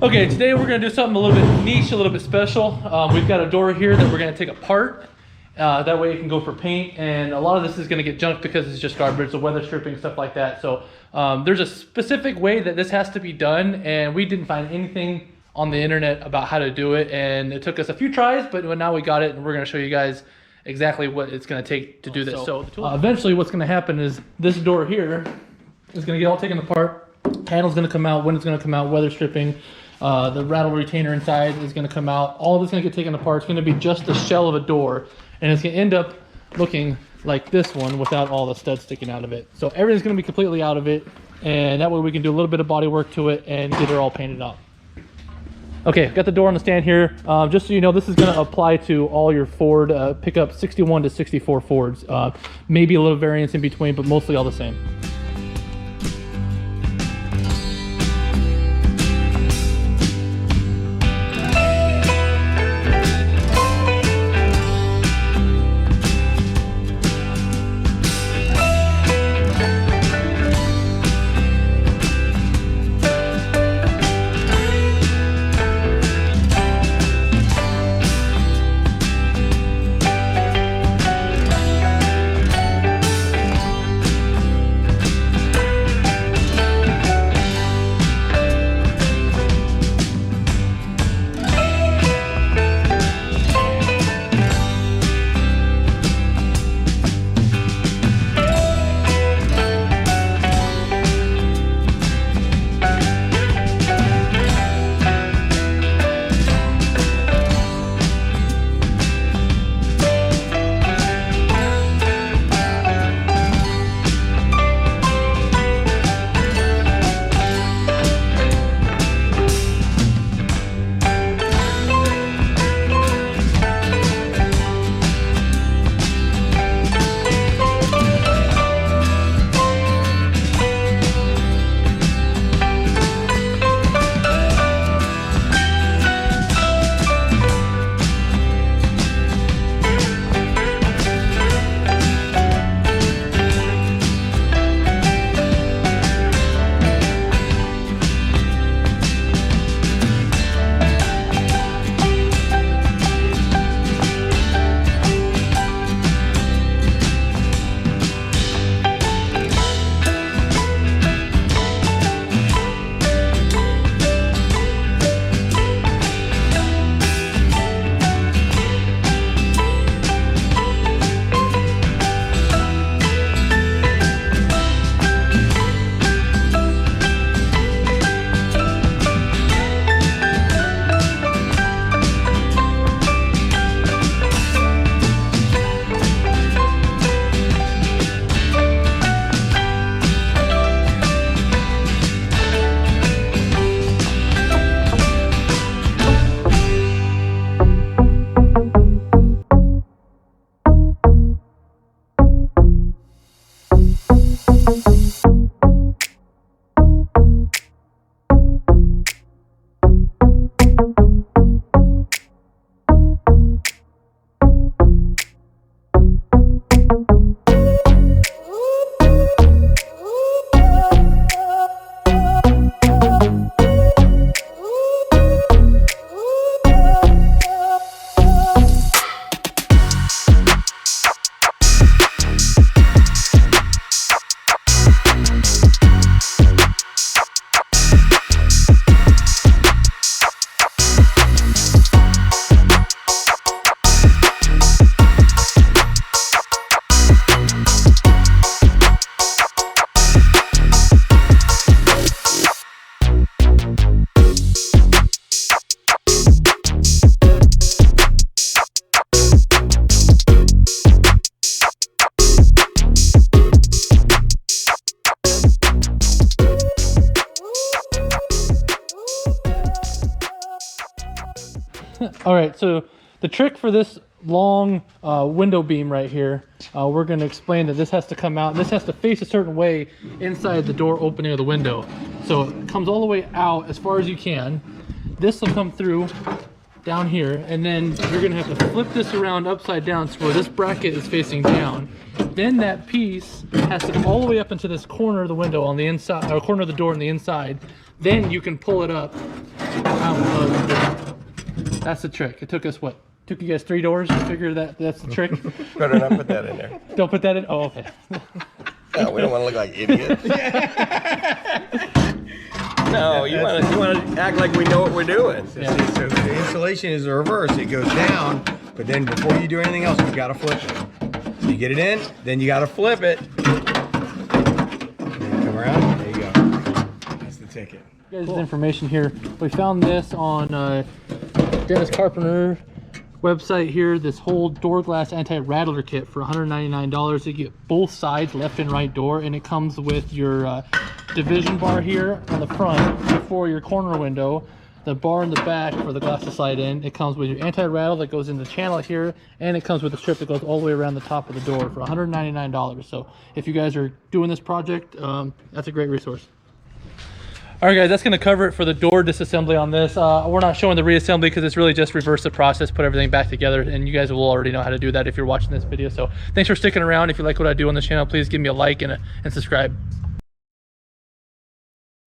Okay, today we're gonna do something a little bit niche, a little bit special. We've got a door here that we're gonna take apart. That way it can go for paint, and a lot of this is gonna get junked because it's just garbage, so weather stripping, stuff like that. So there's a specific way that this has to be done, and we didn't find anything on the internet about how to do it, and it took us a few tries, but now we got it, and we're gonna show you guys exactly what it's gonna take to do this. So eventually what's gonna happen is this door here is gonna get all taken apart. Panel's gonna come out, window's gonna come out, weather stripping. The rattle retainer inside is going to come out. All of it's going to get taken apart. It's going to be just the shell of a door, and it's going to end up looking like this one without all the studs sticking out of it. So everything's going to be completely out of it, and that way we can do a little bit of body work to it and get it all painted up. Okay, got the door on the stand here. Just so you know, this is going to apply to all your Ford pickup 61 to 64 Fords. Maybe a little variance in between, but mostly all the same. All right, so the trick for this long window beam right here, we're going to explain that this has to come out. This has to face a certain way inside the door opening of the window. So it comes all the way out as far as you can. This will come through down here, and then you're going to have to flip this around upside down so where this bracket is facing down. Then that piece has to come all the way up into this corner of the window on the inside, or corner of the door on the inside. Then you can pull it up That's the trick. It took us what? Took you guys 3 doors to figure that's the trick? Better not put that in there. Don't put that in? Oh, okay. No, we don't want to look like idiots. No, you want to act like we know what we're doing. Yeah. See, so the installation is the reverse. It goes down, but then before you do anything else, you got to flip it. So you get it in, then you got to flip it. And then come around. There you go. That's the ticket. Guys, cool. Information here. We found this on Dennis Carpenter website here. This whole door glass anti-rattler kit for $199. You get both sides, left and right door, and it comes with your division bar here on the front for your corner window, the bar in the back for the glass to slide in. It comes with your anti-rattle that goes in the channel here, and it comes with a strip that goes all the way around the top of the door for $199. So if you guys are doing this project, that's a great resource. All right, guys, that's going to cover it for the door disassembly on this. We're not showing the reassembly because it's really just reverse the process, put everything back together, and you guys will already know how to do that if you're watching this video. So thanks for sticking around. If you like what I do on the channel, please give me a like and subscribe.